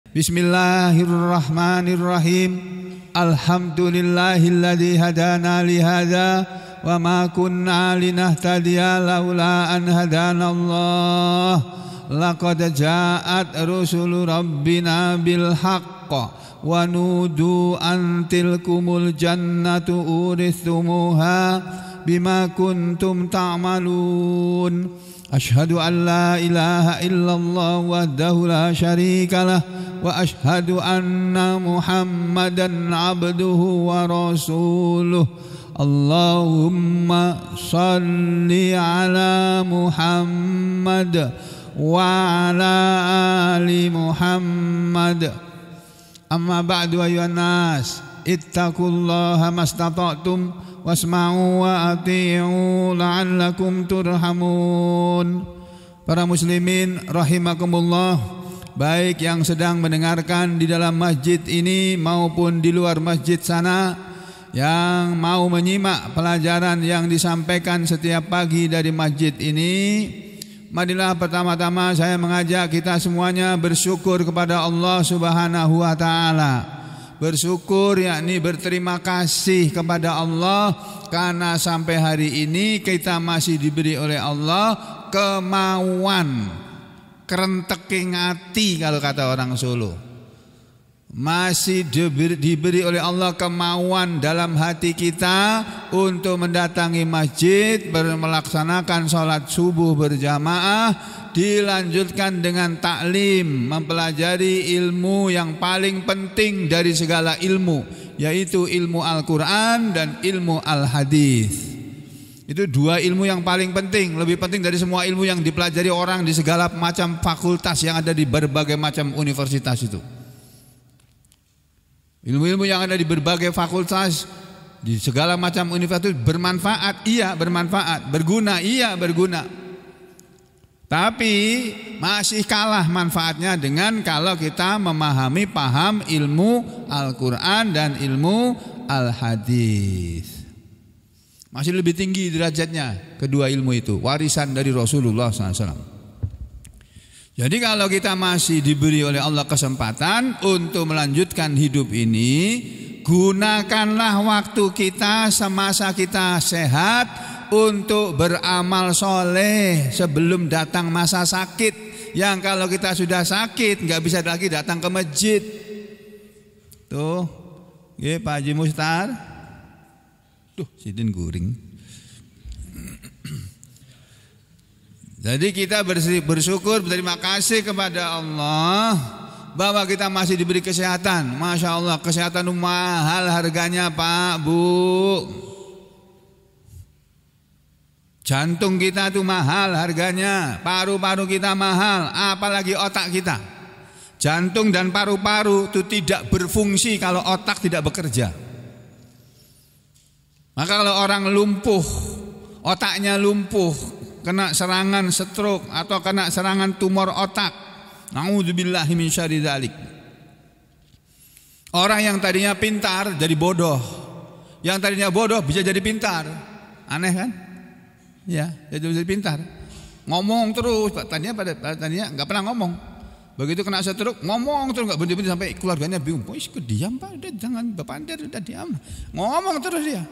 Bismillahirrahmanirrahim. Alhamdulillahilladzi hadana li hadza wa ma kunna linahtadiya laula an hadanallah. Laqad ja'at rusulu rabbina bil haqq wa nudu an tilkumul jannatu urithumuha bima kuntum ta'malun. Asyhadu an la ilaha illallah wahdahu la syarika lah wa asyhadu anna Muhammadan abduhu wa rasuluh. Allahumma salli ala Muhammad wa ala ali Muhammad. Amma ba'du ayuhan nas, ittaqullaha mastata'tum wasma'u wa ati'u la'allakum turhamun. Para muslimin rahimakumullah, baik yang sedang mendengarkan di dalam masjid ini maupun di luar masjid sana, yang mau menyimak pelajaran yang disampaikan setiap pagi dari masjid ini, marilah pertama-tama saya mengajak kita semuanya bersyukur kepada Allah Subhanahu wa taala. Bersyukur yakni berterima kasih kepada Allah karena sampai hari ini kita masih diberi oleh Allah kemauan, kerenteking ati kalau kata orang Solo. Masih diberi oleh Allah kemauan dalam hati kita untuk mendatangi masjid, melaksanakan sholat subuh berjamaah, dilanjutkan dengan taklim, mempelajari ilmu yang paling penting dari segala ilmu, yaitu ilmu Al-Quran dan ilmu Al-Hadis. Itu dua ilmu yang paling penting, lebih penting dari semua ilmu yang dipelajari orang di segala macam fakultas yang ada di berbagai macam universitas itu. Ilmu-ilmu yang ada di berbagai fakultas, di segala macam universitas itu bermanfaat, iya bermanfaat, berguna, iya berguna. Tapi masih kalah manfaatnya dengan kalau kita paham ilmu Al-Quran dan ilmu Al-Hadis. Masih lebih tinggi derajatnya kedua ilmu itu, warisan dari Rasulullah SAW. Jadi kalau kita masih diberi oleh Allah kesempatan untuk melanjutkan hidup ini, gunakanlah waktu kita semasa kita sehat untuk beramal soleh sebelum datang masa sakit. Yang kalau kita sudah sakit nggak bisa lagi datang ke masjid. Tuh, ya Pak Haji Mustar. Tuh, sidin guring. Jadi kita bersyukur, berterima kasih kepada Allah bahwa kita masih diberi kesehatan. Masya Allah, kesehatan itu mahal harganya Pak, Bu. Jantung kita itu mahal harganya, paru-paru kita mahal, apalagi otak kita. Jantung dan paru-paru itu tidak berfungsi kalau otak tidak bekerja. Maka kalau orang lumpuh, otaknya lumpuh, kena serangan stroke atau kena serangan tumor otak, naudzubillahi min syarri dzalik. Orang yang tadinya pintar jadi bodoh, yang tadinya bodoh bisa jadi pintar. Aneh kan? Ya, jadi pintar. Ngomong terus, tadinya nggak pernah ngomong. Begitu kena stroke, ngomong terus nggak berhenti sampai keluarganya bingung. Wis diam Pak, udah jangan Bapak Ander, udah diam. Ngomong terus dia.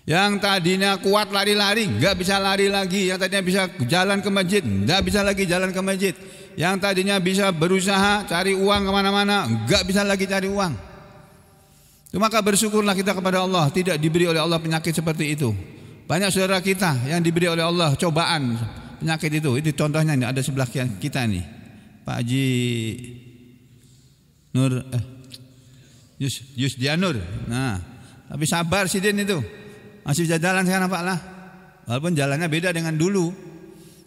Yang tadinya kuat lari-lari, nggak bisa lari lagi. Yang tadinya bisa jalan ke masjid, nggak bisa lagi jalan ke masjid. Yang tadinya bisa berusaha cari uang kemana-mana, nggak bisa lagi cari uang. Maka bersyukurlah kita kepada Allah, tidak diberi oleh Allah penyakit seperti itu. Banyak saudara kita yang diberi oleh Allah cobaan penyakit itu. Itu contohnya nih, ada sebelah kita nih, Pak Haji Nur, Yusdianur. Nah, tapi sabar sidin itu. Masih bisa jalan sekarang Pak lah. Walaupun jalannya beda dengan dulu,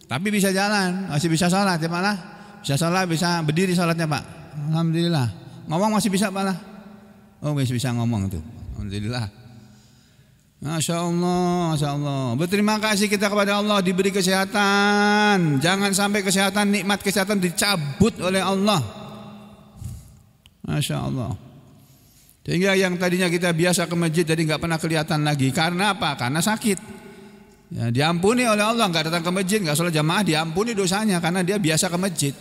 tapi bisa jalan, masih bisa sholat ya Pak lah. Bisa sholat, bisa berdiri sholatnya Pak. Alhamdulillah. Ngomong masih bisa Pak lah. Oh masih bisa ngomong tuh. Alhamdulillah. Masya Allah, Masya Allah. Berterima kasih kita kepada Allah diberi kesehatan. Jangan sampai kesehatan, nikmat kesehatan dicabut oleh Allah. Masya Allah. Sehingga yang tadinya kita biasa ke masjid jadi nggak pernah kelihatan lagi. Karena apa? Karena sakit. Ya, diampuni oleh Allah, nggak datang ke masjid, nggak sholat jamaah, diampuni dosanya karena dia biasa ke masjid.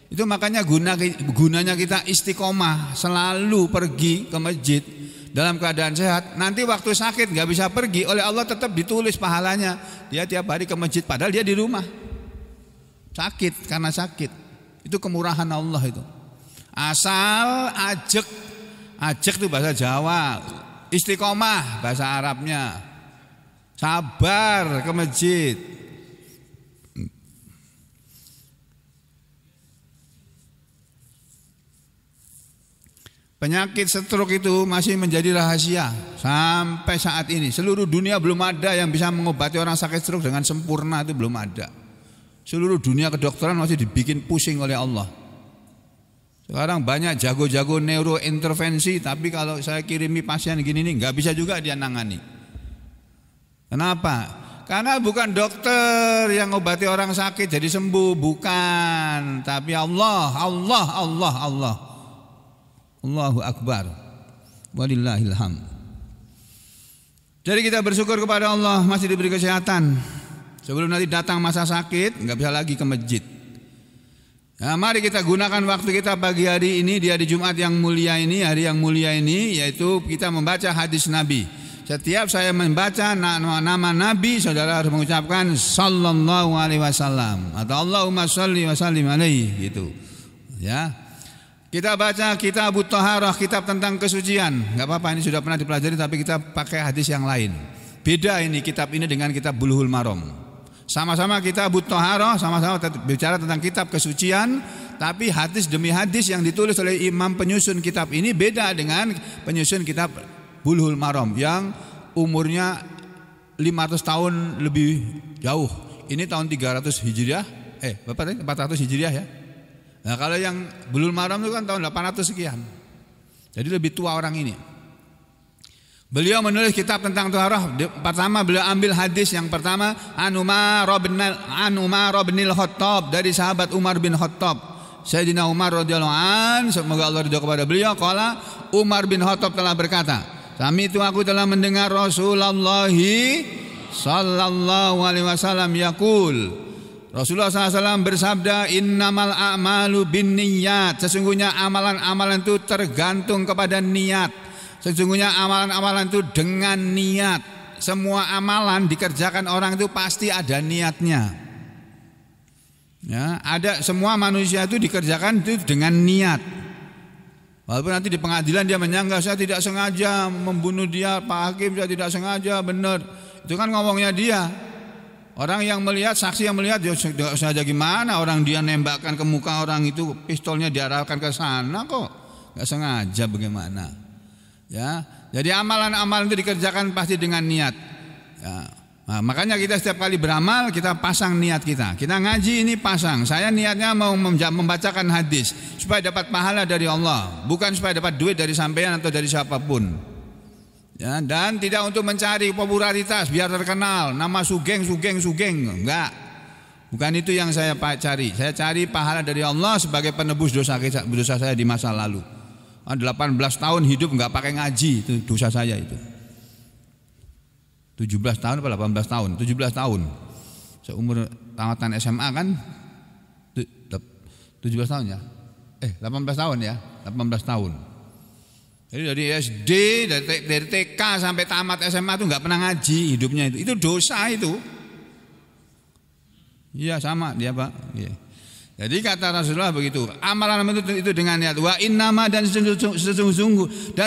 Itu makanya gunanya kita istiqomah, selalu pergi ke masjid dalam keadaan sehat. Nanti waktu sakit nggak bisa pergi, oleh Allah tetap ditulis pahalanya. Dia tiap hari ke masjid padahal dia di rumah. Sakit karena sakit. Itu kemurahan Allah itu. Asal ajek itu bahasa Jawa, istiqomah bahasa Arabnya. Sabar ke masjid. Penyakit stroke itu masih menjadi rahasia sampai saat ini. Seluruh dunia belum ada yang bisa mengobati orang sakit stroke dengan sempurna, itu belum ada. Seluruh dunia kedokteran masih dibikin pusing oleh Allah. Sekarang banyak jago-jago neurointervensi, tapi kalau saya kirimi pasien gini nih nggak bisa juga dia nangani. Kenapa? Karena bukan dokter yang obati orang sakit jadi sembuh, bukan. Tapi Allah. Allahu Akbar. Walillahil hamd. Jadi kita bersyukur kepada Allah masih diberi kesehatan. Sebelum nanti datang masa sakit, nggak bisa lagi ke masjid. Nah, mari kita gunakan waktu kita pagi hari ini di hari Jumat yang mulia ini, hari yang mulia ini, yaitu kita membaca hadis Nabi. Setiap saya membaca nama Nabi, saudara harus mengucapkan sallallahu alaihi wasallam atau Allahumma shalli wa sallim alaihi gitu. Ya. Kita baca kitab Taharah, kitab tentang kesucian. Enggak apa-apa, ini sudah pernah dipelajari, tapi kita pakai hadis yang lain. Beda ini kitab ini dengan kitab Bulughul Maram. Sama-sama kitab Taharah, sama-sama bicara tentang kitab kesucian, tapi hadis demi hadis yang ditulis oleh imam penyusun kitab ini beda dengan penyusun kitab Bulughul Maram yang umurnya 500 tahun lebih jauh. Ini tahun 300 Hijriah, 400 Hijriah ya. Nah, kalau yang Bulughul Maram itu kan tahun 800 sekian. Jadi lebih tua orang ini. Beliau menulis kitab tentang Taharah. Pertama beliau ambil hadis yang pertama An Umar bin Khattab, dari sahabat Umar bin Khattab. Sayyidina Umar radhiyallahu an, semoga Allah ridha kepada beliau, qala Umar bin Khattab telah berkata, "Sami'tu, aku telah mendengar Rasulullah sallallahu alaihi wasallam yaqul." Rasulullah SAW bersabda, innamal a'malu binniyat, sesungguhnya amalan-amalan itu tergantung kepada niat. Sesungguhnya amalan-amalan itu dengan niat. Semua amalan dikerjakan orang itu pasti ada niatnya. Ya, ada, semua manusia itu dikerjakan itu dengan niat. Walaupun nanti di pengadilan dia menyangka saya tidak sengaja membunuh dia, Pak Hakim saya tidak sengaja, benar. Itu kan ngomongnya dia. Orang yang melihat, saksi yang melihat, dia sengaja gimana? Orang dia nembakkan ke muka orang itu, pistolnya diarahkan ke sana kok, nggak sengaja bagaimana? Ya, jadi amalan-amalan itu dikerjakan pasti dengan niat. Ya. Nah, makanya kita setiap kali beramal kita pasang niat kita. Kita ngaji ini pasang. Saya niatnya mau membacakan hadis supaya dapat pahala dari Allah, bukan supaya dapat duit dari sampean atau dari siapapun. Ya, dan tidak untuk mencari popularitas biar terkenal, nama sugeng, enggak. Bukan itu yang saya cari. Saya cari pahala dari Allah sebagai penebus dosa saya di masa lalu. 18 tahun hidup enggak pakai ngaji, itu dosa saya itu. 17 tahun atau 18 tahun? 17 tahun. Seumur tamatan SMA kan 17 tahun ya? 18 tahun ya? 18 tahun. Jadi dari SD, dari TK sampai tamat SMA itu nggak pernah ngaji hidupnya itu dosa itu. Iya sama dia Pak. Iya. Jadi kata Rasulullah begitu. Amalan itu dengan niat. Wa innama, dan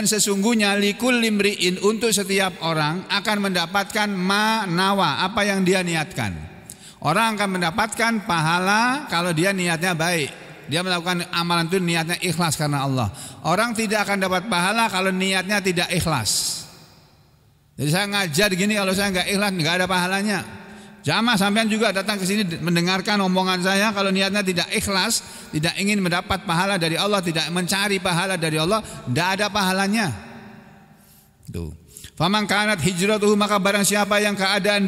sesungguhnya likul limriin, untuk setiap orang akan mendapatkan manawa, apa yang dia niatkan. Orang akan mendapatkan pahala kalau dia niatnya baik. Dia melakukan amalan itu niatnya ikhlas karena Allah. Orang tidak akan dapat pahala kalau niatnya tidak ikhlas. Jadi saya ngajar gini, kalau saya nggak ikhlas nggak ada pahalanya. Jamaah sampean juga datang ke sini mendengarkan omongan saya, kalau niatnya tidak ikhlas, tidak ingin mendapat pahala dari Allah, tidak mencari pahala dari Allah, tidak ada pahalanya. Tuh. Faman kanat hijratuhu, maka barang siapa yang keadaan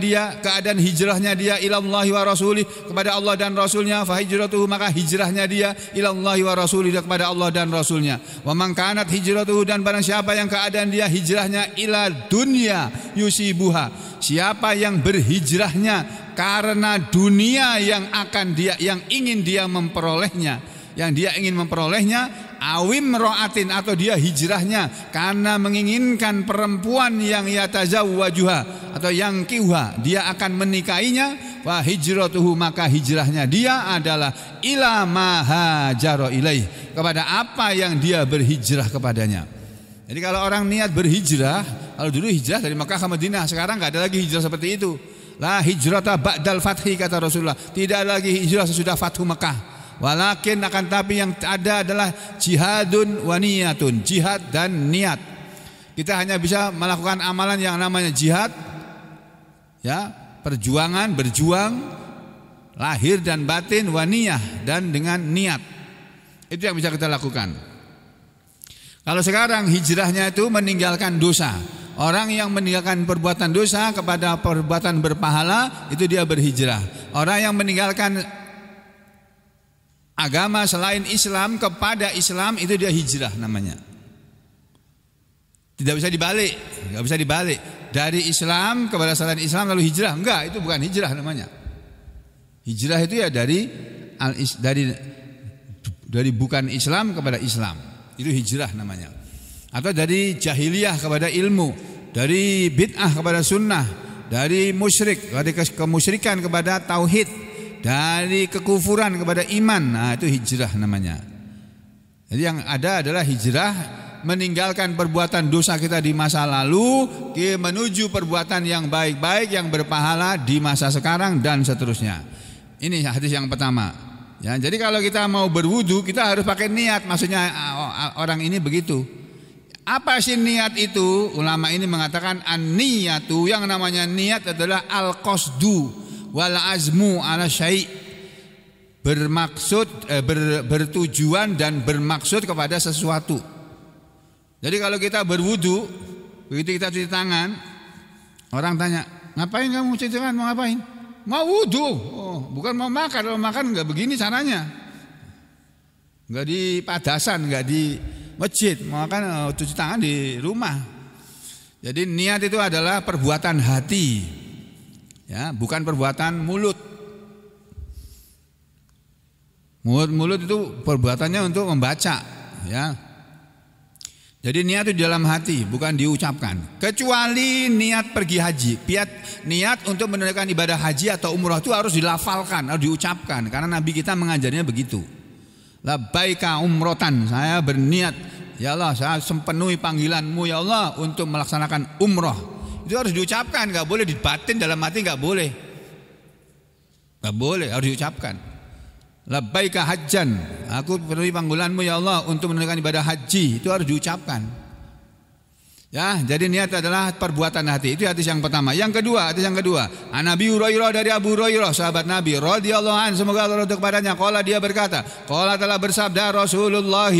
hijrahnya dia ilallahi wa rasulih, kepada Allah dan Rasulnya, fa hijratuhu, maka hijrahnya dia ilallahi wa rasulih, kepada Allah dan Rasulnya. Wa man kanat hijratuhu, dan barang siapa yang keadaan dia hijrahnya ila dunya yusibuha, siapa yang berhijrahnya karena dunia yang ingin dia memperolehnya, yang dia ingin memperolehnya, awim ro'atin atau dia hijrahnya karena menginginkan perempuan yang yatazawwajuha atau yang kiuha, dia akan menikahinya, wa hijratuhu maka hijrahnya dia adalah ila ma hajara ilaih, kepada apa yang dia berhijrah kepadanya. Jadi kalau orang niat berhijrah, kalau dulu hijrah dari Makkah ke Madinah, sekarang enggak ada lagi hijrah seperti itu. La hijrata ba'dal fathi kata Rasulullah, tidak lagi hijrah sesudah Fathu Makkah. Walakin akan tapi yang ada adalah jihadun wa niyatun, jihad dan niat. Kita hanya bisa melakukan amalan yang namanya jihad, ya, perjuangan, berjuang lahir dan batin, wa niyah, dan dengan niat. Itu yang bisa kita lakukan. Kalau sekarang hijrahnya itu meninggalkan dosa. Orang yang meninggalkan perbuatan dosa kepada perbuatan berpahala, itu dia berhijrah. Orang yang meninggalkan agama selain Islam kepada Islam, itu dia hijrah namanya. Tidak bisa dibalik, nggak bisa dibalik. Dari Islam kepada selain Islam lalu hijrah, enggak, itu bukan hijrah namanya. Hijrah itu ya dari bukan Islam kepada Islam, itu hijrah namanya. Atau dari jahiliyah kepada ilmu, dari bid'ah kepada sunnah, dari musyrik, dari kemusyrikan kepada tauhid, dari kekufuran kepada iman. Nah, itu hijrah namanya. Jadi yang ada adalah hijrah meninggalkan perbuatan dosa kita di masa lalu menuju perbuatan yang baik-baik yang berpahala di masa sekarang dan seterusnya. Ini hadis yang pertama. Ya, jadi kalau kita mau berwudu kita harus pakai niat. Maksudnya orang ini begitu. Apa sih niat itu? Ulama ini mengatakan an-niyatu, yang namanya niat adalah al-qasdu wal azmu ala syai', bermaksud bertujuan dan bermaksud kepada sesuatu. Jadi kalau kita berwudu, begitu kita cuci tangan, orang tanya, ngapain kamu cuci tangan? Mau ngapain? Mau wudu. Oh, bukan mau makan. Kalau makan enggak begini caranya. Enggak di padasan, enggak di masjid. Mau makan cuci tangan di rumah. Jadi niat itu adalah perbuatan hati, ya, bukan perbuatan mulut. Mulut itu perbuatannya untuk membaca, ya. Jadi niat itu di dalam hati, bukan diucapkan. Kecuali niat pergi haji, niat untuk menunaikan ibadah haji atau umrah itu harus dilafalkan, harus diucapkan. Karena Nabi kita mengajarnya begitu. Labbaika umrotan, saya berniat, ya Allah, saya penuhi panggilanmu ya Allah untuk melaksanakan umrah. Itu harus diucapkan, nggak boleh dibatin dalam hati, nggak boleh, harus diucapkan. Labbaika hajjan, aku penuhi panggilanmu ya Allah untuk menunaikan ibadah haji, itu harus diucapkan. Ya, jadi niat adalah perbuatan hati. Itu hadis yang pertama. Hadis yang kedua, An Abi Hurairah, dari Abu Hurairah sahabat Nabi radhiyallahu anhu, semoga Allah ridho kepadanya, qala dia berkata, qala telah bersabda Rasulullah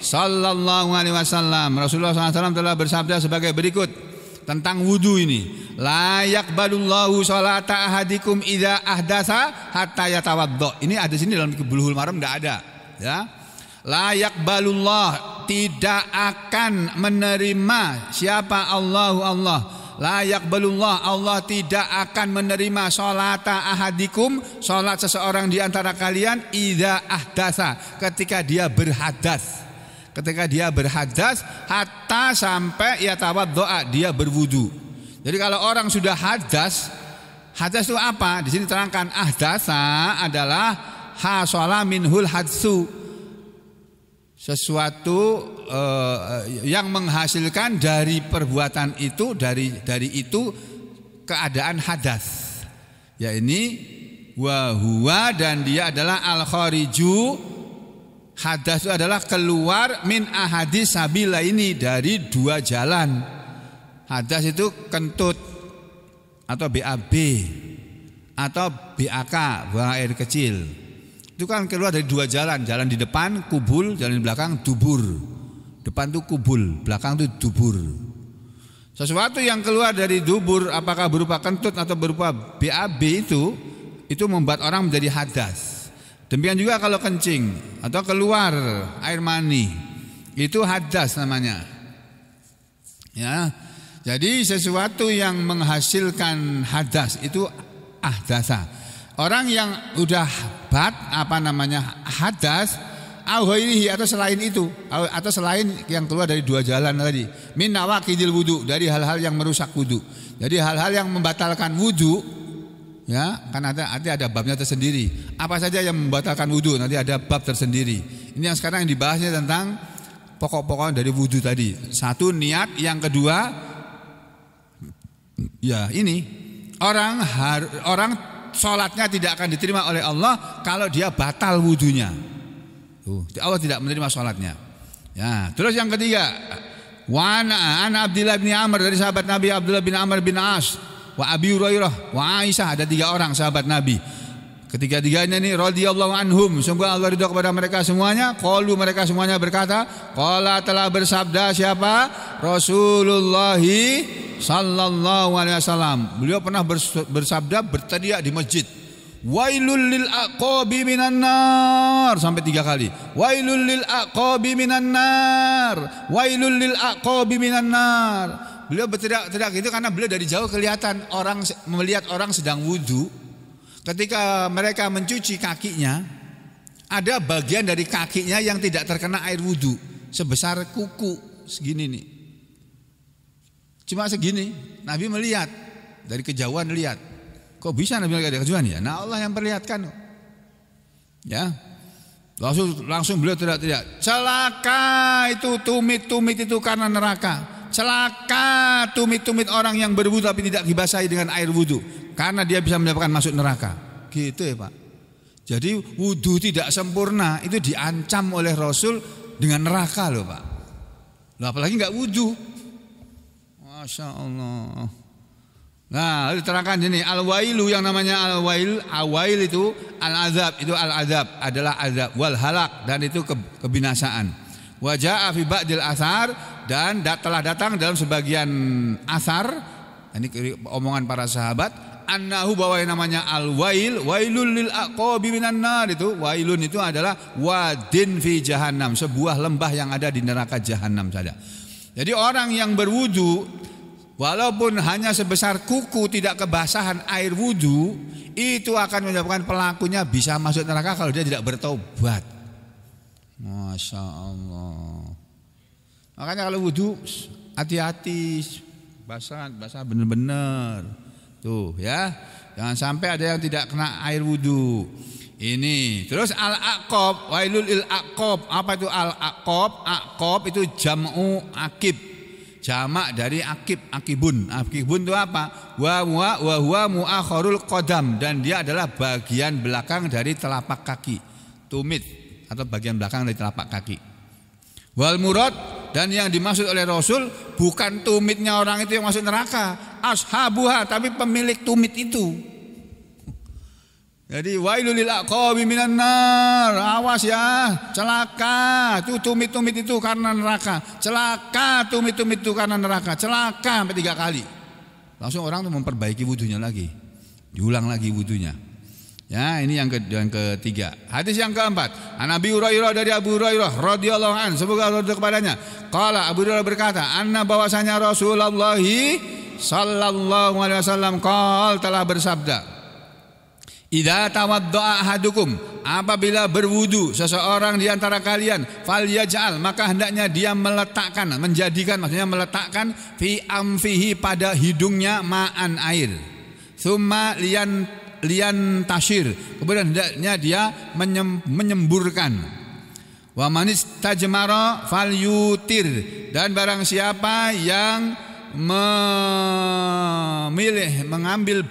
sallallahu alaihi wasallam, Rasulullah SAW telah bersabda sebagai berikut tentang wudu ini, la yaqbalullahu sholata ahadikum idza ahdatsa hatta yatawaddo. Ini ada sini dalam Bulughul Maram enggak ada, ya. La yaqbalullah, tidak akan menerima siapa Allah. La yaqbalullah, Allah tidak akan menerima sholata ahadikum, salat seseorang di antara kalian, idza ahdatsa, ketika dia berhadas. Ketika dia berhadas, hatta sampai yatawaddoa, dia berwudu. Jadi kalau orang sudah hadas itu apa? Di sini terangkan ahdasa adalah hasala minhul hadsu, sesuatu yang menghasilkan dari perbuatan itu, dari itu keadaan hadas. Ya ini wa huwa, dan dia adalah al khariju. Hadas itu adalah keluar min ahadis sabila, ini dari dua jalan. Hadas itu kentut atau BAB atau BAK, buang air kecil. Itu kan keluar dari dua jalan. Jalan di depan kubul, jalan di belakang dubur. Depan itu kubul, belakang itu dubur. Sesuatu yang keluar dari dubur, apakah berupa kentut atau berupa BAB, itu membuat orang menjadi hadas. Demikian juga kalau kencing atau keluar air mani, itu hadas namanya. Ya. Jadi sesuatu yang menghasilkan hadas itu ahdasa. Orang yang udah hadas au ghairihi atau selain itu, atau selain yang keluar dari dua jalan tadi, min nawaqidil wudu, dari hal-hal yang merusak wudu. Jadi hal-hal yang membatalkan wudu, ya kan ada babnya tersendiri. Apa saja yang membatalkan wudu, nanti ada bab tersendiri. Ini yang sekarang yang dibahasnya tentang pokok-pokok dari wudu tadi. Satu, niat. Yang kedua, ya ini orang sholatnya tidak akan diterima oleh Allah kalau dia batal wudunya. Allah tidak menerima sholatnya. Ya, terus yang ketiga, wa ana Abdullah bin Amr, dari sahabat Nabi Abdullah bin Amr bin As, wa Abi Hurairah, wa Aisyah, ada 3 orang sahabat Nabi. Ketiga-tiganya ini radhiyallahu anhum, semoga Allah ridha kepada mereka semuanya. Qalu, mereka semuanya berkata, qala, telah bersabda siapa? Rasulullah sallallahu alaihi wasallam. Beliau pernah bersabda, berteriak di masjid, wailul lil aqabi minan nar, sampai 3 kali. Wailul lil aqabi minan nar, wailul lil aqabi minan nar. Beliau berteriak itu karena beliau dari jauh kelihatan orang, melihat orang sedang wudu. Ketika mereka mencuci kakinya, ada bagian dari kakinya yang tidak terkena air wudu, sebesar kuku segini nih. Cuma segini. Nabi melihat dari kejauhan, lihat. Kok bisa Nabi melihat dari kejauhan ya? Nah, Allah yang perlihatkan. Ya. Langsung beliau teriak, celaka itu tumit-tumit itu karena neraka. Celaka tumit-tumit orang yang berwudu tapi tidak dibasahi dengan air wudu, karena dia bisa mendapatkan masuk neraka. Gitu ya Pak. Jadi wudu tidak sempurna itu diancam oleh Rasul dengan neraka loh Pak. Loh, apalagi nggak wudu. Masya Allah. Nah, diterangkan ini al-wailu, yang namanya al-wail itu al-azab, itu al-azab adalah azab, wal halak, dan itu kebinasaan. Wa jaa fi ba'dil athar, dan telah datang dalam sebagian asar, ini omongan para sahabat, annahu, bahwa yang namanya al-wail, wailul lil aqabi minan nar, itu wailun itu adalah wadin fi jahannam, sebuah lembah yang ada di neraka jahanam saja. Jadi orang yang berwudu walaupun hanya sebesar kuku, tidak kebasahan air wudu, itu akan menyebabkan pelakunya bisa masuk neraka kalau dia tidak bertobat. Masya Allah. Makanya kalau wudu hati-hati, basah benar-benar. Tuh ya, jangan sampai ada yang tidak kena air wudu. Ini. Terus al-aqab, wailul lil aqab. Apa itu al-aqab? Aqab itu jam'u akib. Jamak dari akib, akibun. Akibun itu apa? Wa huwa muakharul qadam, dan dia adalah bagian belakang dari telapak kaki. Tumit atau bagian belakang dari telapak kaki. Wal murad, dan yang dimaksud oleh Rasul bukan tumitnya orang itu yang masuk neraka, ashabuha, tapi pemilik tumit itu. Jadi wailul lil aqabi minan nar, awas ya, celaka, itu tumit-tumit itu karena neraka, celaka, tumit-tumit itu karena neraka, celaka, sampai 3 kali. Langsung orang itu memperbaiki wudunya lagi, diulang lagi wudunya. Ya, ini yang ketiga. Hadis yang keempat, An Abi Hurairah, dari Abu Hurairah radhiyallahu anhu, semoga Allah ridha kepadanya. Qala, Abu Hurairah berkata, anna, bahwasanya Rasulullah sallallahu alaihi wasallam telah bersabda, idza tawaddaa ahadukum, apabila berwudu seseorang di antara kalian, falyaj'al, maka hendaknya dia meletakkan, maksudnya meletakkan fi amfihi, pada hidungnya, ma'an, air. Tsumma lian tashir, kemudian hendaknya dia menyemburkan. Wa manis tajmara falyutir, dan barang siapa yang mengambil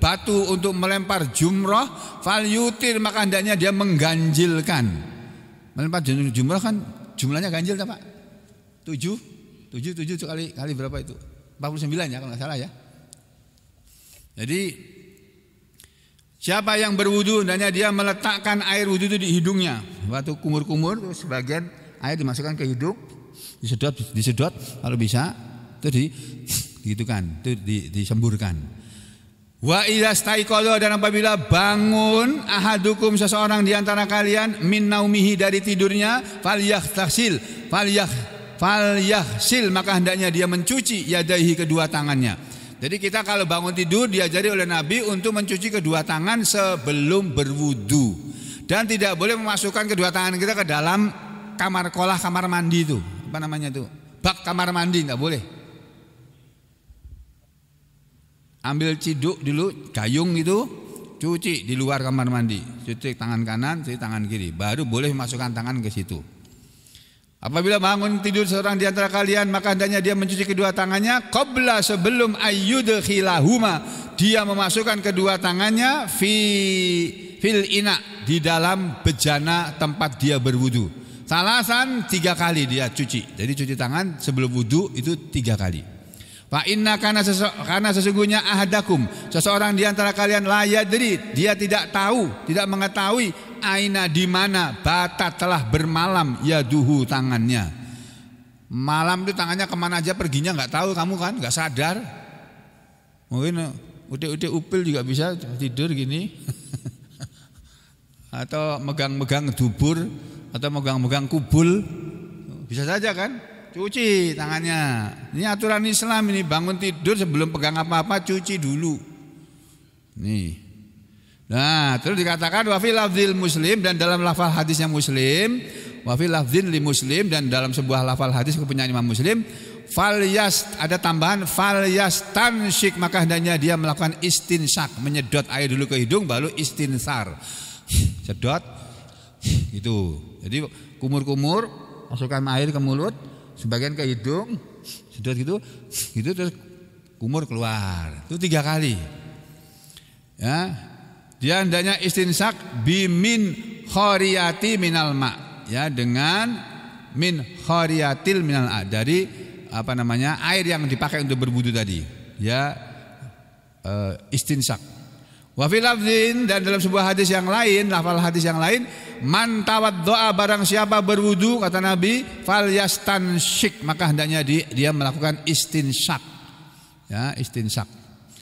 batu untuk melempar jumrah, falyutir, maka hendaknya dia mengganjilkan. Melempar jumrah kan jumlahnya ganjil tak Pak? 7 kali berapa itu? 49 ya kalau nggak salah ya. Jadi siapa yang berwudu, hendaknya dia meletakkan air wudu itu di hidungnya. Waktu kumur-kumur, terus sebagian air dimasukkan ke hidung, disedot kalau bisa, itu disemburkan. Wa idza staiqadha, dan apabila bangun, ahadukum, seseorang di antara kalian, min naumihi, dari tidurnya, falyahsil, maka hendaknya dia mencuci yadaihi, kedua tangannya. Jadi kita kalau bangun tidur diajari oleh Nabi untuk mencuci kedua tangan sebelum berwudu. dan tidak boleh memasukkan kedua tangan kita ke dalam kamar mandi itu, apa namanya itu, bak kamar mandi, nggak boleh. Ambil ciduk dulu, gayung itu, cuci di luar kamar mandi, cuci tangan kanan, cuci tangan kiri, baru boleh memasukkan tangan ke situ. Apabila bangun tidur seorang di antara kalian, maka hendaknya dia mencuci kedua tangannya qabla, sebelum ayyudkhilahuma, dia memasukkan kedua tangannya fil ina, di dalam bejana tempat dia berwudu. Salasan, 3 kali dia cuci. Jadi cuci tangan sebelum wudu itu 3 kali. Fa inna karena sesungguhnya ahadakum, seseorang di antara kalian la yadri, dia tidak tahu, tidak mengetahui aina, di mana batat telah bermalam yaduhu, tangannya. Malam itu tangannya kemana aja perginya nggak tahu, kamu kan nggak sadar. Mungkin udah upil juga bisa tidur gini, atau megang-megang dubur, atau megang-megang kubul, bisa saja kan. Cuci tangannya. Ini aturan Islam ini, bangun tidur sebelum pegang apa-apa cuci dulu. Nih. Nah, terus dikatakan wa fil lafzil Muslim, dan dalam lafal hadisnya Muslim, wa fil lafzin li Muslim, dan dalam sebuah lafal hadis kepunyaan Imam Muslim, ada tambahan falyastansyik, maka hendaknya dia melakukan istinsak, menyedot air dulu ke hidung baru istinsar. Sedot itu. Jadi kumur-kumur, masukkan air ke mulut, sebagian ke hidung, sedot gitu terus kumur keluar. Itu 3 kali. Ya. Dia hendaknya istinsak bimin khoriyati minal ma, ya, dengan min khoriyatil minal a, dari apa namanya, air yang dipakai untuk berwudu tadi. Ya, istinsak. Wa fil lafzin, dan dalam sebuah hadis yang lain, lafal hadis yang lain, man tawaddoa, barang siapa berwudu, kata Nabi, falyastansyik, maka hendaknya dia melakukan istinsak. Ya, istinsak.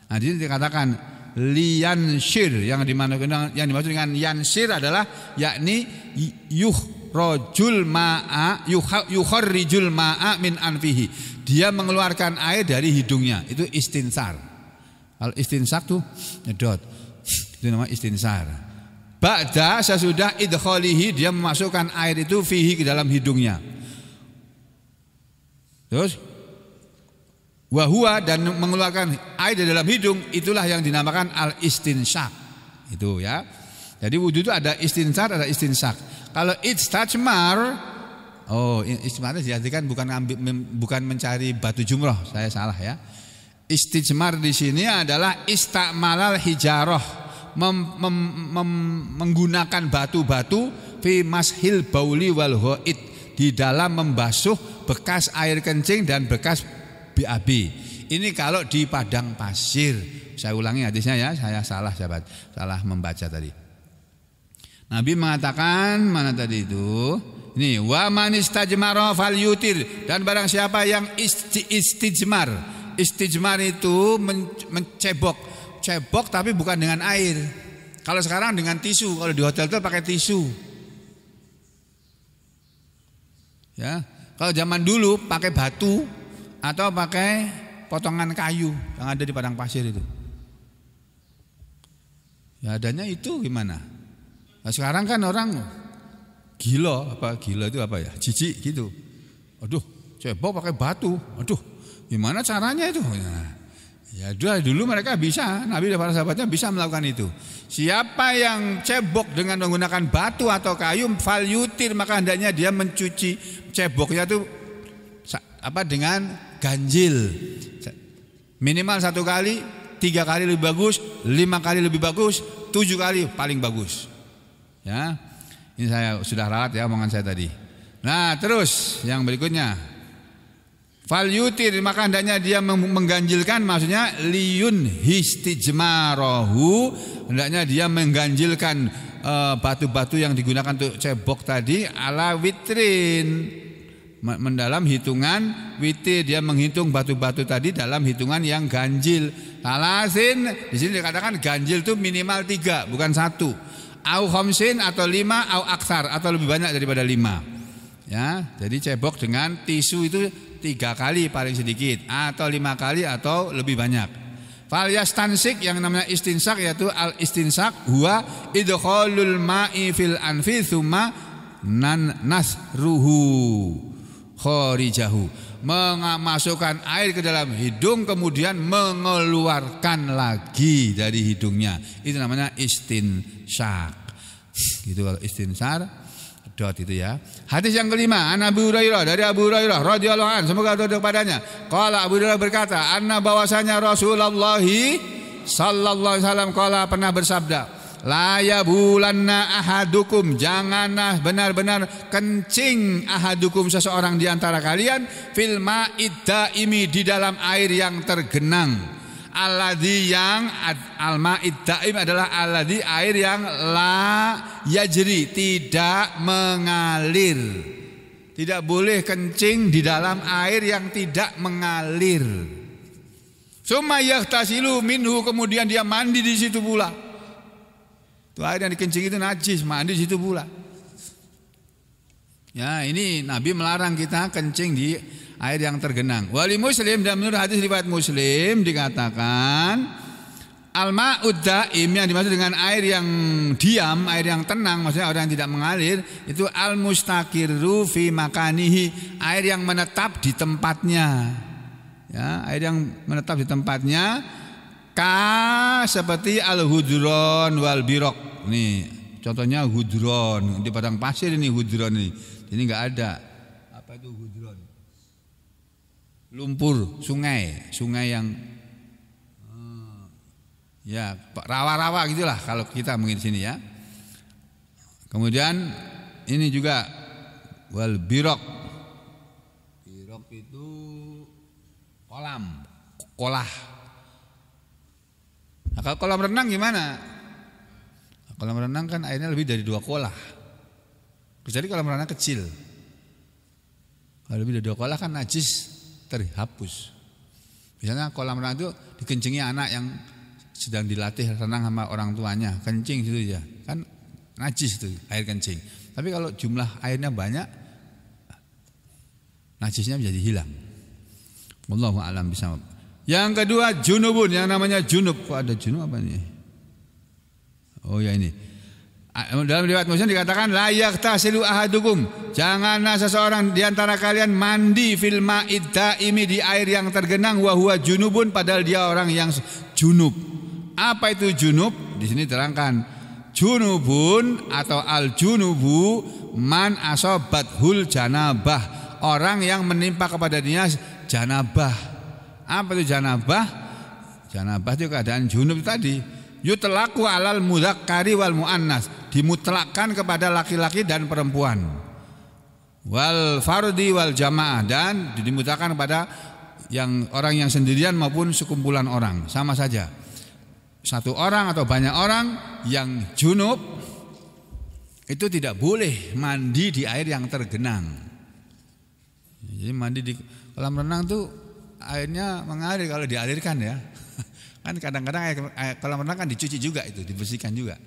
Nah, di sini dikatakan liyanshir, yang dimaksud dengan yansir adalah yakni yukhrajul ma'a min anfihi, dia mengeluarkan air dari hidungnya, itu istinsar. Kalau istinsak tuh nyedot, itu namanya istinsar. Ba'da, sesudah idkhalihi, dia memasukkan air itu fihi, ke dalam hidungnya. Terus wahua, dan mengeluarkan air dari dalam hidung, itulah yang dinamakan al-istinsak. Itu ya. Jadi wudu itu ada istinsar, ada istinsak. Kalau istajmar, istajmar diartikan bukan mencari batu jumroh, saya salah ya. Istijmar di sini adalah istamalal hijarah, menggunakan batu-batu fi mashil bauli wal ghaid, di dalam membasuh bekas air kencing dan bekas BAB. Ini kalau di padang pasir. Saya ulangi hadisnya ya, saya salah membaca tadi. Nabi mengatakan, mana tadi itu? Ini wa man istajmara falyutir, dan barang siapa yang istijmar. Istijmar itu mencebok, cebok tapi bukan dengan air. Kalau sekarang dengan tisu, kalau di hotel itu pakai tisu. Ya, kalau zaman dulu pakai batu atau pakai potongan kayu yang ada di padang pasir itu. Ya, adanya itu gimana? Nah, sekarang kan orang gila itu apa ya? Jijik gitu. Aduh, cebok pakai batu. Aduh, gimana caranya itu? Ya, dulu mereka bisa, Nabi dan para sahabatnya bisa melakukan itu. Siapa yang cebok dengan menggunakan batu atau kayu, falyutir, maka hendaknya dia mencuci ceboknya itu dengan ganjil, minimal 1 kali, 3 kali lebih bagus, 5 kali lebih bagus, 7 kali paling bagus. Ya, ini saya sudah ralat ya omongan saya tadi. Nah, terus yang berikutnya, falyutir, maka hendaknya dia mengganjilkan, maksudnya liyun histijmarahu, hendaknya dia mengganjilkan batu-batu yang digunakan untuk cebok tadi ala witrin, mendalam hitungan witir, dia menghitung batu-batu tadi dalam hitungan yang ganjil. Salasin, di sini dikatakan ganjil itu minimal 3, bukan 1. Au khamsin, atau 5, au aksar, atau lebih banyak daripada 5. Ya, jadi cebok dengan tisu itu 3 kali paling sedikit, atau 5 kali, atau lebih banyak. Fal yastansik, yang namanya istinsak yaitu al istinsak huwa idkhalul ma'i fil anfi tsumma nasruhu kharijahu, memasukkan air ke dalam hidung kemudian mengeluarkan lagi dari hidungnya, itu namanya istinsak. Gitu kalau istinsar dot itu ya. Hadis yang kelima, an Abu Hurairah, dari Abu Hurairah radhiyallahu anhu, semoga Allah kepadanya. Qala, Abu Hurairah berkata, anna bahwasanya Rasulullah sallallahu alaihi wasallam qala, pernah bersabda, la yabulanna ahadukum, janganlah benar-benar kencing ahadukum, seseorang di antara kalian, fil ma'id daimi, di dalam air yang tergenang. Alladzi, yang al-ma'id daim adalah alladzi, air yang la yajri, tidak mengalir. Tidak boleh kencing di dalam air yang tidak mengalir. Summa yaghtasilu minhu, kemudian dia mandi di situ pula. Itu air yang dikencing itu najis, mandi di situ pula. Ya, ini Nabi melarang kita kencing di air yang tergenang. Wali Muslim, dan menurut hadis riwayat Muslim dikatakan al-ma'ud daim, yang dimaksud dengan air yang diam, air yang tenang, maksudnya orang yang tidak mengalir, itu al-mustaqirru fi makanihi, air yang menetap di tempatnya. Ya, air yang menetap di tempatnya, seperti al-hudron wal birok. Nih, contohnya hudron di padang pasir, ini hudron ini enggak ada. Apa itu hudron? Lumpur, sungai yang ya rawa-rawa gitulah kalau kita mungkin sini ya. Kemudian ini juga wal birok. Birok itu kolah. Nah, kalau kolam renang gimana? Kolam renang kan airnya lebih dari 2 kolah. Kecuali kolam renang kecil. Kalau lebih dari 2 kolah kan najis terhapus. Misalnya kolam renang itu dikencingi anak yang sedang dilatih renang sama orang tuanya, kencing situ ya, kan najis itu air kencing. Tapi kalau jumlah airnya banyak, najisnya menjadi hilang. Wallahu a'lam bishawab. Yang kedua junubun, yang namanya junub. Kok ada junub apa ini? Oh ya ini. Dalam riwayat Muslim dikatakan la yaktasilu ahadukum, janganlah seseorang di antara kalian mandi fil ma'id daimi, di air yang tergenang, wa huwa junubun, padahal dia orang yang junub. Apa itu junub? Di sini terangkan junubun atau al junubu man asobathul janabah, orang yang menimpa kepada dia janabah. Apa itu janabah? Janabah itu keadaan junub tadi. Yutlaqu alal mudzakkari wal muannas, dimutlakkan kepada laki-laki dan perempuan. Wal fardi wal jamaah, dan dimutlakkan kepada yang orang yang sendirian maupun sekumpulan orang, sama saja. Satu orang atau banyak orang yang junub itu tidak boleh mandi di air yang tergenang. Jadi mandi di kolam renang tuh airnya mengalir kalau dialirkan ya. Kan kadang-kadang air kolam renang kan dicuci juga, itu dibersihkan juga.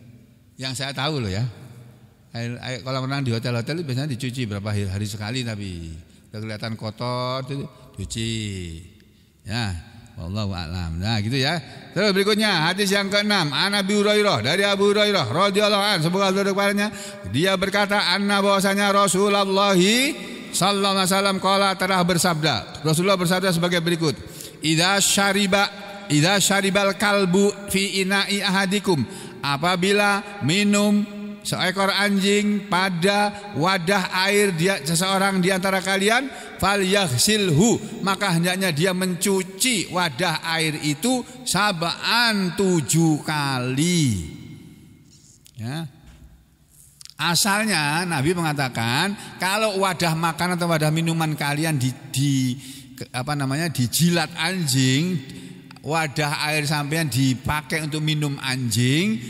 Yang saya tahu loh ya, air kolam renang di hotel-hotel itu biasanya dicuci berapa hari sekali, tapi udah kelihatan kotor itu cuci. Ya, wallahu a'lam. Nah gitu ya. Terus berikutnya hadis yang ke-6, an Abi Hurairah, dari Abu Hurairah radhiyallahu anhu, semoga Allah kepadanya, dia berkata, anna bahwasanya Rasulullah sallallahu alaihi wasallam qala, telah bersabda. Rasulullah bersabda sebagai berikut, idza syaribal kalbu fi ina'i ahadikum, apabila minum seekor anjing pada wadah air dia seseorang di antara kalian, falyaghsilhu, maka hendaknya dia mencuci wadah air itu 7 kali. Ya. Asalnya Nabi mengatakan kalau wadah makan atau wadah minuman kalian dijilat anjing, wadah air sampean dipakai untuk minum anjing,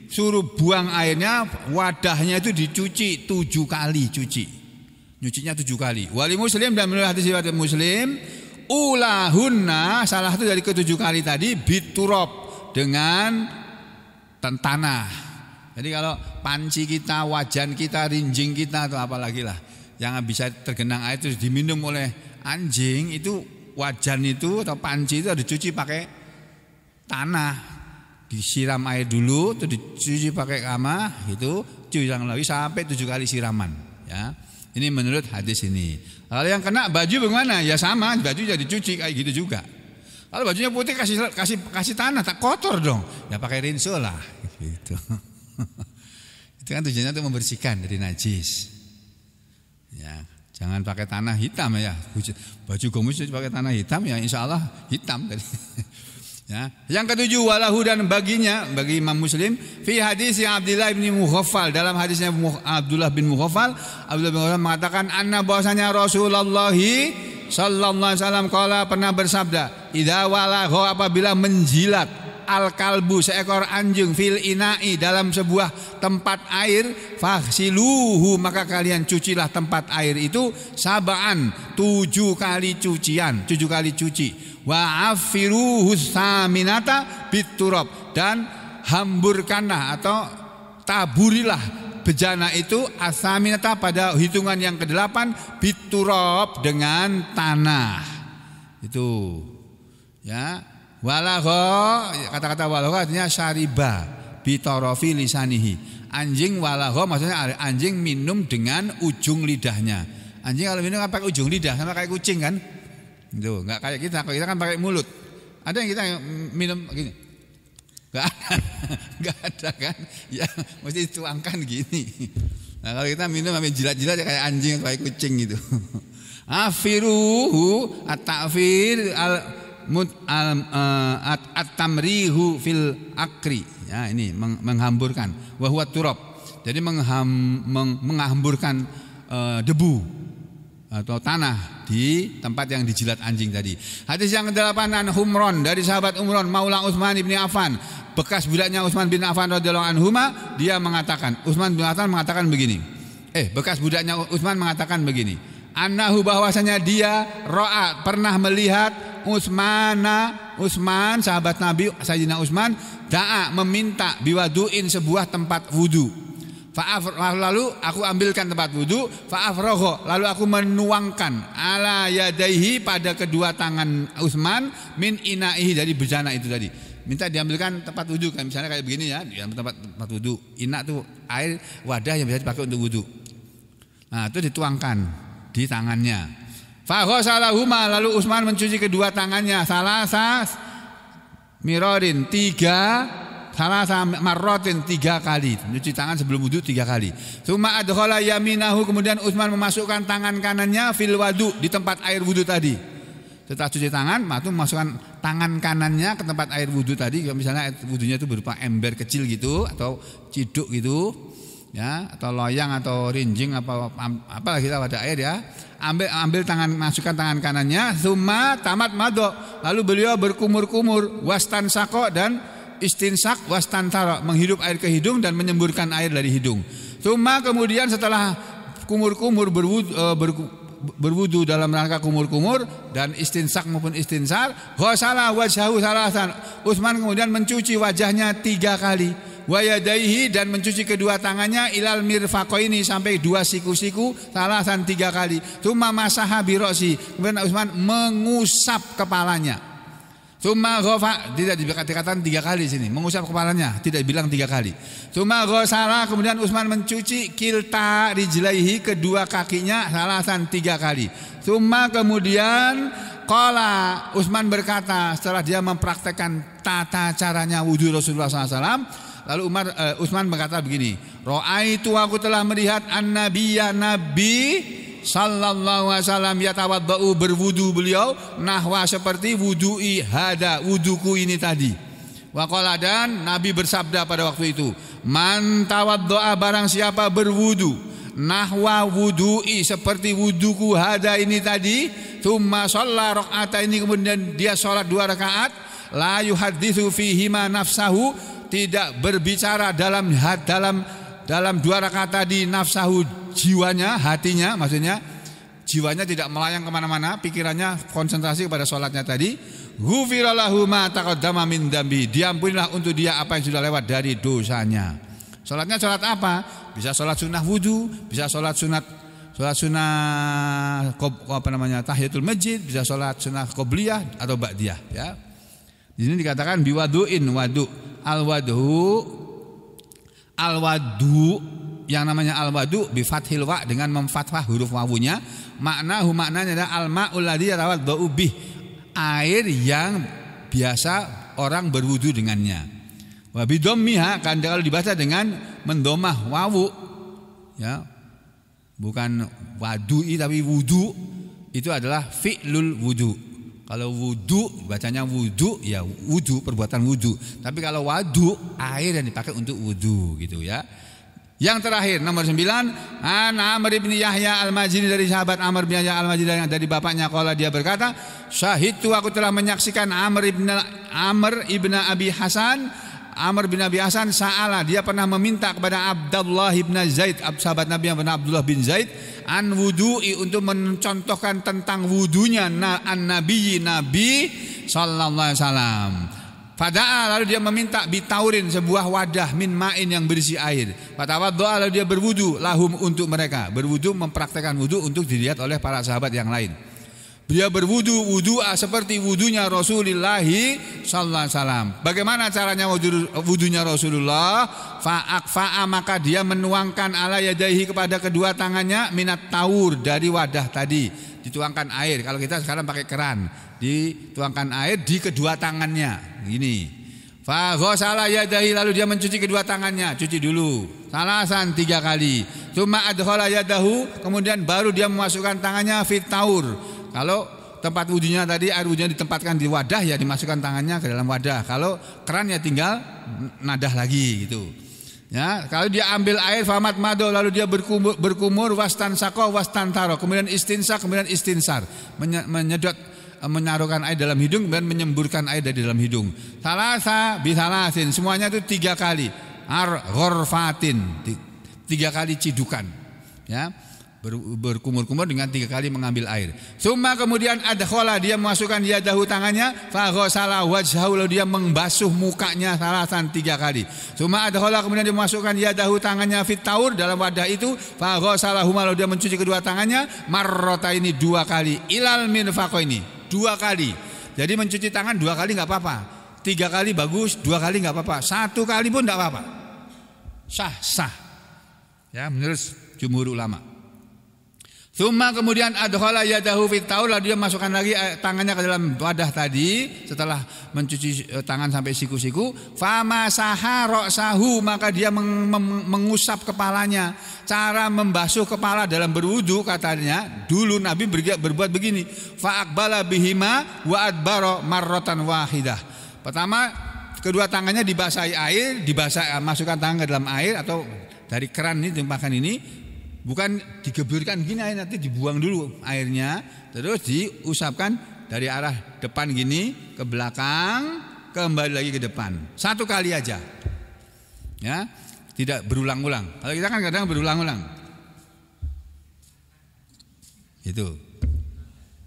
suruh buang airnya, wadahnya itu dicuci 7 kali, nyucinya 7 kali. Wali Muslim, dan menurut hadis riwayat Muslim, ulahunna, salah satu dari ke-7 kali tadi, biturab, dengan tanah. Jadi kalau panci kita, wajan kita, rinjing kita atau apalagi lah yang bisa tergenang air itu diminum oleh anjing, itu wajan itu atau panci itu harus dicuci pakai tanah, disiram air dulu, terus dicuci pakai kamah, itu cuci lagi sampai 7 kali siraman. Ya, ini menurut hadis ini. Kalau yang kena baju bagaimana? Ya sama, baju jadi dicuci kayak gitu juga. Kalau bajunya putih kasih tanah, tak kotor dong. Ya pakai rinso lah. Gitu. Itu kan tujuannya untuk membersihkan dari najis. Ya, jangan pakai tanah hitam ya. Baju gomus pakai tanah hitam ya insya Allah hitam tadi. Ya. Yang ketujuh walahu dan baginya bagi Imam Muslim fi hadis Abdullah bin Mughaffal, dalam hadisnya Abdullah bin Mughaffal mengatakan anna bahwasanya Rasulullah sallallahu alaihi wasallam qala pernah bersabda, idza walagha apabila menjilat al-kalbu seekor anjing fil ina'i dalam sebuah tempat air faghsiluhu maka kalian cucilah tempat air itu sab'an 7 kali cucian, 7 kali cuci, wa afiruhu saminata biturab dan hamburkanlah atau taburilah bejana itu asaminata pada hitungan yang ke-8 biturab dengan tanah. Itu ya. Walagho, kata-kata walagho artinya syariba bitorofi lisanihi. Anjing walagho maksudnya anjing minum dengan ujung lidahnya. Anjing kalau minum kan pakai ujung lidah, sama kayak kucing kan? Itu enggak kayak kita, kalau kita kan pakai mulut. Ada yang kita minum gini? Enggak ada kan? Ya mesti dituangkan gini. Nah kalau kita minum sampai jilat-jilat kayak anjing, kayak kucing gitu. Afiruhu at-ta'fir at-tamrihu fil akri, ya ini menghamburkan, wa huwa turab, jadi menghamburkan debu atau tanah di tempat yang dijilat anjing tadi. Hadis yang ke-8 an Humron, dari sahabat Umron maula Utsman bin Affan, bekas budaknya Utsman bin Affan radhiyallahu anhuma, dia mengatakan, Utsman bin Affan mengatakan begini. Bekas budaknya Utsman mengatakan begini. Annahu bahwasanya dia ro'a pernah melihat Utsman sahabat Nabi Sayyidina Utsman da'a meminta biwaduin sebuah tempat wudu. Lalu aku ambilkan tempat wudu, fa'afragha lalu aku menuangkan ala yadaihi pada kedua tangan Utsman min ina'ihi dari bejana itu tadi. Minta diambilkan tempat wudu kan misalnya kayak begini ya, tempat wudu. Ina tuh air wadah yang bisa dipakai untuk wudu. Nah, itu dituangkan di tangannya. Faghasalahuma lalu Utsman mencuci kedua tangannya salasa mirorin 3 kali, mencuci tangan sebelum wudu 3 kali. Tsumma adkhala yaminahu kemudian Utsman memasukkan tangan kanannya fil wudu di tempat air wudu tadi. Setelah cuci tangan, maka memasukkan tangan kanannya ke tempat air wudu tadi. Misalnya air wudunya itu berupa ember kecil gitu atau ciduk gitu. Ya, atau loyang atau rinjing apa kita pada air ya. Ambil tangan, masukkan tangan kanannya, summa tamat mado, lalu beliau berkumur-kumur, wastan sako dan istinsak, wastan taro, menghirup air ke hidung dan menyemburkan air dari hidung. Summa kemudian setelah kumur-kumur berwudu dalam rangka kumur-kumur dan istinsak maupun istinsar, ghasala wajhahu salasan, Utsman kemudian mencuci wajahnya 3 kali. Wa yadaihi dan mencuci kedua tangannya ilal mirfaqaini sampai 2 siku-siku salasan 3 kali. Tsumma masaha birosi, kemudian Utsman mengusap kepalanya. Tsumma ghafa, tidak dikatakan 3 kali sini, mengusap kepalanya, tidak bilang 3 kali. Tsumma ghasala, kemudian Utsman mencuci kilta rijlaihi kedua kakinya salasan 3 kali. Tsumma kemudian qala Utsman berkata setelah dia mempraktekkan tata caranya wudu Rasulullah SAW. Lalu Utsman berkata begini, Ra'aitu aku telah melihat an-nabiyya nabi sallallahu alaihi wasallam yatawaddau berwudu beliau nahwa seperti wudu'i hada wuduku ini tadi. Wa qala dan Nabi bersabda pada waktu itu, man tawaddaa barang siapa berwudu nahwa wudu'i seperti wuduku hada ini tadi, tsumma shalla raka'ataini kemudian dia salat 2 rakaat, la yuhadditsu fihima nafsahu tidak berbicara dalam 2 rakaat tadi nafsahu jiwanya, hatinya, maksudnya jiwanya tidak melayang kemana-mana, pikirannya konsentrasi kepada sholatnya tadi. Ghufira lahu ma taqaddama min dzambi, diampunilah untuk dia apa yang sudah lewat dari dosanya. Sholatnya sholat apa? Bisa sholat sunnah wudu, bisa sholat sunnah tahiyatul masjid, bisa sholat sunnah qobliyah atau ba'diyah ya. Di sini dikatakan biwaduin, wadu. Al-wadu yang namanya al-wadu bi fathil wa dengan memfathah huruf wawunya, maknanya adalah al-ma'ul ladzi yatawaddau bih, air yang biasa orang berwudu dengannya. Wa bidhammiha kan kalau dibaca dengan mendomah wawu, ya. Bukan wadui tapi wudu, itu adalah fi'lul wudu. Kalau wudu bacanya wudu, ya wudu, perbuatan wudu. Tapi kalau wadu, air yang dipakai untuk wudu gitu ya. Yang terakhir nomor 9, an Amr bin Yahya al-Majini, dari sahabat Amr bin Yahya al-Majini dari bapaknya, qala dia berkata, syahidtu, aku telah menyaksikan Amr ibn Abi Hasan. Amr bin Abi Hasan sa'ala, dia pernah meminta kepada Abdullah bin Zaid, sahabat Nabi yang bernama Abdullah bin Zaid, an wudu'i, untuk mencontohkan tentang wudunya Nabi sallallahu alaihi wasallam. Fada'a, lalu dia meminta bitaurin, sebuah wadah min ma'in yang berisi air. Fatawaddo'a, lalu dia berwudu lahum, untuk mereka. Berwudu, mempraktekkan wudu untuk dilihat oleh para sahabat yang lain. Dia berwudu seperti wudunya Rasulullah sallallahu alaihi wasallam. Bagaimana caranya wudunya Rasulullah? Fa'akfa'a, maka dia menuangkan ala yadaihi, kepada kedua tangannya, minat taur, dari wadah tadi. Dituangkan air. Kalau kita sekarang pakai keran, dituangkan air di kedua tangannya. Gini. Fa ghasala yadaihi, lalu dia mencuci kedua tangannya, cuci dulu. Salasan 3 kali. Tsumma adkhala yadahu, kemudian baru dia memasukkan tangannya fit taur. Kalau tempat wudunya tadi, air wudunya ditempatkan di wadah, ya dimasukkan tangannya ke dalam wadah. Kalau keran ya tinggal nadah lagi gitu. Ya, kalau dia ambil air famat mado, lalu dia berkumur wastan sako wastan taro, kemudian istinsa, kemudian istinsar, menyedot, menaruhkan air dalam hidung dan menyemburkan air dari dalam hidung. Salasa bisalasin, semuanya itu 3 kali. Ghorfatin, 3 kali cidukan. Ya. Berkumur-kumur dengan 3 kali mengambil air. Summa, kemudian adkhala, dia memasukkan yadahu, tangannya, fa ghasala wajhahu, lalu dia membasuh mukanya salasan 3 kali. Summa adkhala, kemudian dia memasukkan yadahu, tangannya, fit taur, dalam wadah itu, fa ghasalahuma, lalu dia mencuci kedua tangannya, marrataini, 2 kali, ilal mirfaqaini, 2 kali. Jadi mencuci tangan 2 kali enggak apa-apa. 3 kali bagus, 2 kali enggak apa-apa. 1 kali pun enggak apa-apa. Sah. Ya, menurut jumhur ulama. Tsumma, kemudian adkhala yadahu fit taur, lalu dia masukkan lagi tangannya ke dalam wadah tadi setelah mencuci tangan sampai siku-siku. Famasaha ra'sahu, maka dia mengusap kepalanya. Cara membasuh kepala dalam berwudu, katanya dulu Nabi berbuat begini. Fa'aqbala bihima wa adbara marratan wahidah. Pertama, kedua tangannya dibasahi air, masukkan tangan ke dalam air atau dari keran ini, tempakan ini. Bukan digeburkan gini air, nanti dibuang dulu airnya, terus diusapkan dari arah depan gini ke belakang, kembali lagi ke depan. 1 kali aja. Ya, tidak berulang-ulang. Kalau kita kan kadang berulang-ulang. Itu.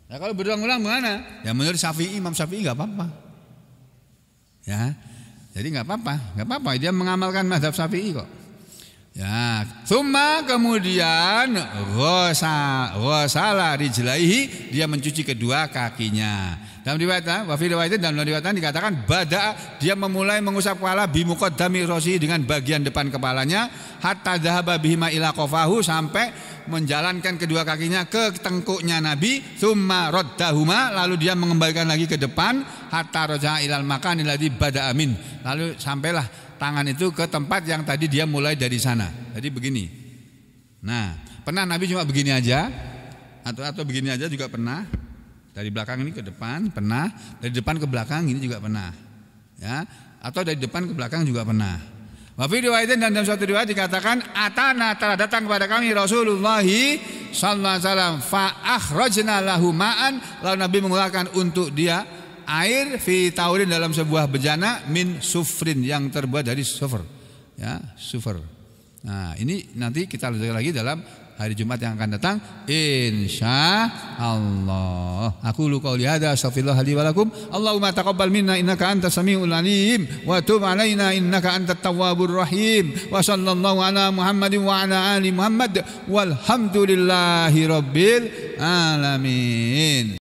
Nah, kalau berulang-ulang gimana? Ya menurut Imam Syafi'i enggak apa-apa. Ya. Jadi enggak apa-apa, dia mengamalkan mazhab Syafi'i kok. Ya, summa, kemudian ghasala rijlaihi, dia mencuci kedua kakinya. Dalam riwayat, dalam riwayat dikatakan bada, dia memulai mengusap kepala bimuqaddami rasi, dengan bagian depan kepalanya, hatta dhahaba bihima ila qafahu, sampai menjalankan kedua kakinya ke tengkuknya Nabi. Summa raddahuma, lalu dia mengembalikan lagi ke depan, hatta raja'a ilal makanil ladzi bada amin, lalu sampailah tangan itu ke tempat yang tadi dia mulai dari sana. Jadi begini. Nah, pernah Nabi cuma begini aja, atau begini aja juga pernah. Dari belakang ini ke depan pernah, dari depan ke belakang ini juga pernah. Ya, atau dari depan ke belakang juga pernah. Wa fi riwayatin, dan dalam suatu riwayat dikatakan, atana, telah datang kepada kami Rasulullah sallallahu alaihi wasallam, fa akhrajna lahu ma'an, lalu Nabi mengeluarkan untuk dia air, fi taurin, dalam sebuah bejana, min sufrin, yang terbuat dari sufur. Ya, sufur. Nah, ini nanti kita lanjutkan lagi dalam hari Jumat yang akan datang, insyaallah. Aku lu qauli hadza, astaghfirullah li wa lakum. Allahumma taqabbal minna innaka antas samiul alim, wa tub alaina innaka antat tawwabur rahim. Wa sallallahu ala Muhammadin wa ala ali Muhammad, walhamdulillahi rabbil alamin.